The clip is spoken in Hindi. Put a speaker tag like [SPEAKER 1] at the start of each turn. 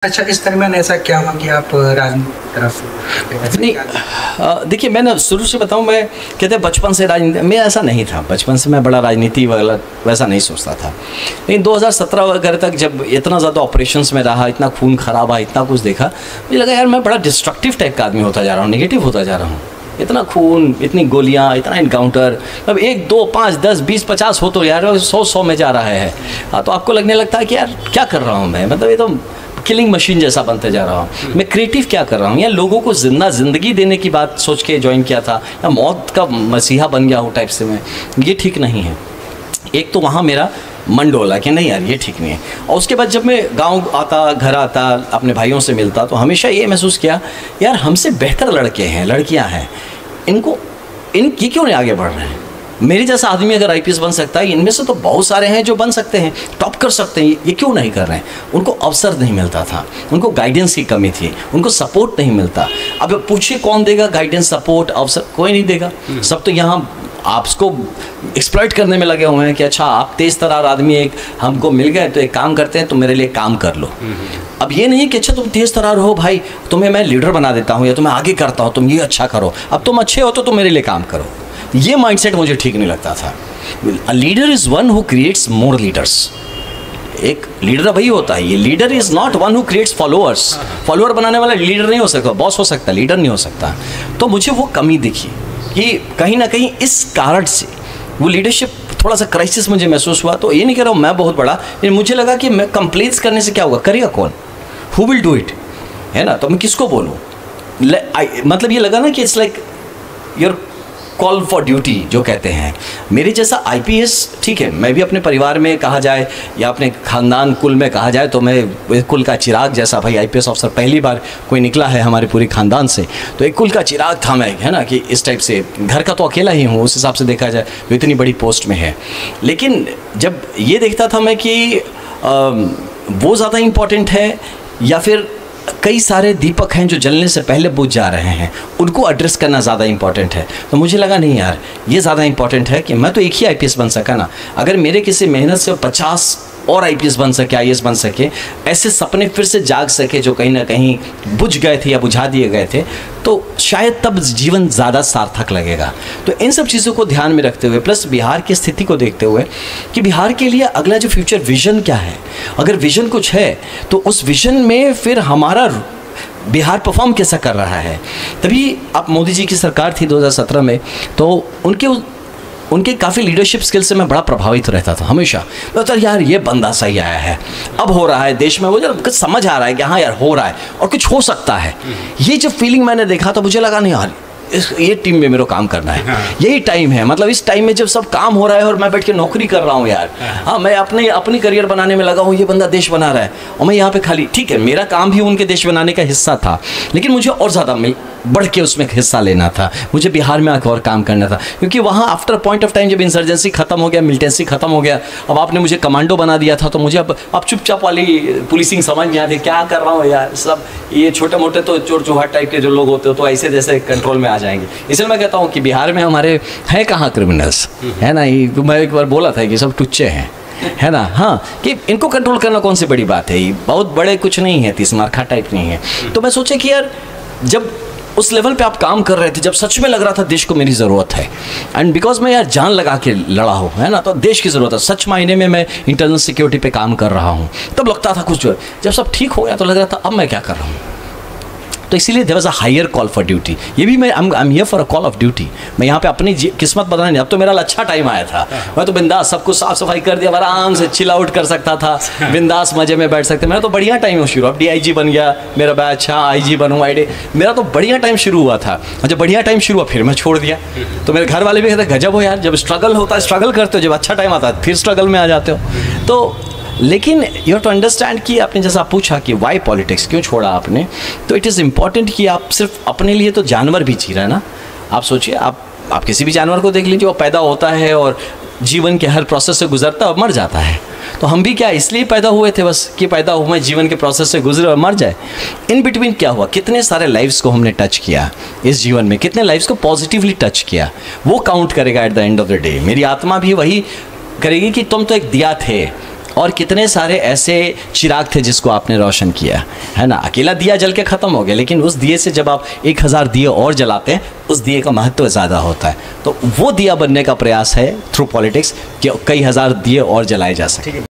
[SPEAKER 1] अच्छा, इस दरमियान ऐसा क्या हुआ कि आप राजनीति की तरफ
[SPEAKER 2] नहीं? देखिए, मैंने शुरू से बताऊं, मैं कहते हैं बचपन से राजनीति में ऐसा नहीं था। बचपन से मैं बड़ा राजनीति वैसा नहीं सोचता था। लेकिन 2017 वगैरह तक जब इतना ज़्यादा ऑपरेशंस में रहा, इतना खून खराबा, इतना कुछ देखा, मुझे लगा यार मैं बड़ा डिस्ट्रक्टिव टाइप का आदमी होता जा रहा हूँ, नेगेटिव होता जा रहा हूँ। इतना खून, इतनी गोलियाँ, इतना इनकाउंटर, अब 1, 2, 5, 10, 20, 50 हो तो यार 100 में जा रहा है। हाँ, तो आपको लगने लगता है कि यार क्या कर रहा हूँ मैं, मतलब ये तो किलिंग मशीन जैसा बनते जा रहा हूँ। मैं क्रिएटिव क्या कर रहा हूँ, या लोगों को ज़िंदगी देने की बात सोच के ज्वाइन किया था, या मौत का मसीहा बन गया हूँ टाइप से मैं। ये ठीक नहीं है। एक तो वहाँ मेरा मन डोला कि नहीं यार ये ठीक नहीं है। और उसके बाद जब मैं गांव आता, घर आता, अपने भाइयों से मिलता, तो हमेशा ये महसूस किया यार हमसे बेहतर लड़के हैं, लड़कियाँ हैं, इनकी क्यों नहीं आगे बढ़ रहे हैं। मेरे जैसा आदमी अगर आईपीएस बन सकता है, इनमें से तो बहुत सारे हैं जो बन सकते हैं, टॉप कर सकते हैं, ये क्यों नहीं कर रहे हैं। उनको अवसर नहीं मिलता था, उनको गाइडेंस की कमी थी, उनको सपोर्ट नहीं मिलता। अब पूछिए कौन देगा गाइडेंस, सपोर्ट, अवसर? कोई नहीं देगा। सब तो यहाँ आपको एक्सप्लॉइट करने में लगे हुए हैं कि अच्छा आप तेज तरार आदमी एक हमको मिल गए तो एक काम करते हैं, तुम मेरे लिए काम कर लो। अब ये नहीं कि अच्छा तुम तेज तरार हो भाई, तुम्हें मैं लीडर बना देता हूँ या तुम्हें आगे करता हूँ, तुम ये अच्छा करो, अब तुम अच्छे हो तो तुम मेरे लिए काम करो। ये माइंडसेट मुझे ठीक नहीं लगता था। A leader is one who creates more leaders. एक लीडर वही होता है, ये leader is not one who creates followers. Follower बनाने वाला लीडर नहीं हो सकता, बॉस हो सकता, लीडर नहीं हो सकता। तो मुझे वो कमी दिखी कि कहीं ना कहीं इस कारण से वो लीडरशिप थोड़ा सा क्राइसिस मुझे महसूस हुआ। तो ये नहीं कह रहा हूँ मैं बहुत बड़ा, लेकिन मुझे लगा कि मैं कंप्लेंट्स करने से क्या होगा, करेगा कौन, हु विल डू इट, है ना। तो मैं किसको बोलूँ, मतलब ये लगा ना कि it's like your call for duty जो कहते हैं। मेरे जैसा आईपीएस, ठीक है, मैं भी अपने परिवार में कहा जाए या अपने खानदान कुल में कहा जाए तो मैं कुल का चिराग जैसा, भाई आईपीएस ऑफिसर पहली बार कोई निकला है हमारे पूरे खानदान से, तो एक कुल का चिराग था मैं, है ना, कि इस टाइप से। घर का तो अकेला ही हूँ उस हिसाब से देखा जाए, तो इतनी बड़ी पोस्ट में है। लेकिन जब ये देखता था मैं कि वो ज़्यादा इम्पॉर्टेंट है या फिर कई सारे दीपक हैं जो जलने से पहले बुझ जा रहे हैं, उनको एड्रेस करना ज़्यादा इंपॉर्टेंट है। तो मुझे लगा नहीं यार ये ज़्यादा इंपॉर्टेंट है कि मैं तो एक ही आईपीएस बन सका ना, अगर मेरे किसी मेहनत से 50 और आईपीएस बन सके, आईएएस बन सके, ऐसे सपने फिर से जाग सके जो कहीं ना कहीं बुझ गए थे या बुझा दिए गए थे, तो शायद तब जीवन ज़्यादा सार्थक लगेगा। तो इन सब चीज़ों को ध्यान में रखते हुए, प्लस बिहार की स्थिति को देखते हुए कि बिहार के लिए अगला जो फ्यूचर विजन क्या है, अगर विजन कुछ है तो उस विजन में फिर हमारा बिहार परफॉर्म कैसा कर रहा है। तभी अब मोदी जी की सरकार थी 2017 में, तो उनके काफ़ी लीडरशिप स्किल से मैं बड़ा प्रभावित रहता था हमेशा। तो यार ये बंदा सही आया है, अब हो रहा है देश में, वो जब कुछ समझ आ रहा है कि हाँ यार हो रहा है और कुछ हो सकता है। ये जब फीलिंग मैंने देखा तो मुझे लगा नहीं यार ये टीम में मेरे को काम करना है, यही टाइम है। मतलब इस टाइम में जब सब काम हो रहा है और मैं बैठ के नौकरी कर रहा हूँ यार, हाँ मैं अपनी करियर बनाने में लगा हूँ, ये बंदा देश बना रहा है और मैं यहाँ पे खाली, ठीक है मेरा काम भी उनके देश बनाने का हिस्सा था, लेकिन मुझे और ज़्यादा बढ़ के उसमें हिस्सा लेना था, मुझे बिहार में आकर और काम करना था। क्योंकि वहाँ आफ्टर पॉइंट ऑफ टाइम जब इंसर्जेंसी खत्म हो गया, मिलिटेंसी खत्म हो गया, अब आपने मुझे कमांडो बना दिया था, तो मुझे अब चुपचाप वाली पुलिसिंग समझ नहीं आती, क्या कर रहा हूँ यार, सब ये छोटे मोटे तो चोर चौहाट टाइप के जो लोग होते हो तो ऐसे जैसे कंट्रोल में आ जाएंगे। इसलिए मैं कहता हूँ कि बिहार में हमारे हैं कहाँ क्रिमिनल्स, है ना। मैं एक बार बोला था कि सब टुच्चे हैं, है ना, हाँ, कि इनको कंट्रोल करना कौन सी बड़ी बात है, ये बहुत बड़े कुछ नहीं है, 30 मार्खा टाइप नहीं है। तो मैं सोचा कि यार जब उस लेवल पे आप काम कर रहे थे, जब सच में लग रहा था देश को मेरी ज़रूरत है, एंड बिकॉज मैं यार जान लगा के लड़ा हूँ, है ना, तो देश की ज़रूरत है, सच मायने में मैं इंटरनल सिक्योरिटी पे काम कर रहा हूँ, तब लगता था कुछ। जब सब ठीक हो गया तो लग रहा था अब मैं क्या कर रहा हूँ। तो इसीलिए there was a higher call for duty. ये भी मैं I am here for a call of duty. मैं यहाँ पे अपनी किस्मत बदलने, अब तो मेरा अच्छा टाइम आया था, मैं तो बिंदास सब कुछ साफ सफाई कर दिया, आराम से चिल आउट कर सकता था, बिंदास मजे में बैठ सकते। मेरा तो बढ़िया टाइम शुरू, अब DIG बन गया मेरा बैच, हाँ IG बनूँ, मेरा तो बढ़िया टाइम शुरू हुआ था। और जब बढ़िया टाइम शुरू हुआ फिर मैं छोड़ दिया, तो मेरे घर वाले भी कहते गजब हो यार, जब स्ट्रगल होता है स्ट्रगल करते हो, जब अच्छा टाइम आता है फिर स्ट्रगल में आ जाते हो। तो लेकिन यू हैव टू अंडरस्टैंड कि आपने जैसा पूछा कि वाई पॉलिटिक्स, क्यों छोड़ा आपने, तो इट इज़ इम्पॉर्टेंट कि आप सिर्फ अपने लिए, तो जानवर भी जी रहा है ना। आप सोचिए, आप किसी भी जानवर को देख लीजिए, वो पैदा होता है और जीवन के हर प्रोसेस से गुजरता है और मर जाता है। तो हम भी क्या इसलिए पैदा हुए थे बस कि पैदा हुए, जीवन के प्रोसेस से गुजरे और मर जाए। इन बिटवीन क्या हुआ, कितने सारे लाइफ्स को हमने टच किया इस जीवन में, कितने लाइफ्स को पॉजिटिवली टच किया, वो काउंट करेगा at the end of the day. मेरी आत्मा भी वही करेगी कि तुम तो एक दिया थे और कितने सारे ऐसे चिराग थे जिसको आपने रोशन किया, है ना। अकेला दिया जल के ख़त्म हो गया, लेकिन उस दिए से जब आप 1000 दिए और जलाते हैं, उस दिए का महत्व ज़्यादा होता है। तो वो दिया बनने का प्रयास है थ्रू पॉलिटिक्स कि कई हज़ार दिए और जलाए जा सकें।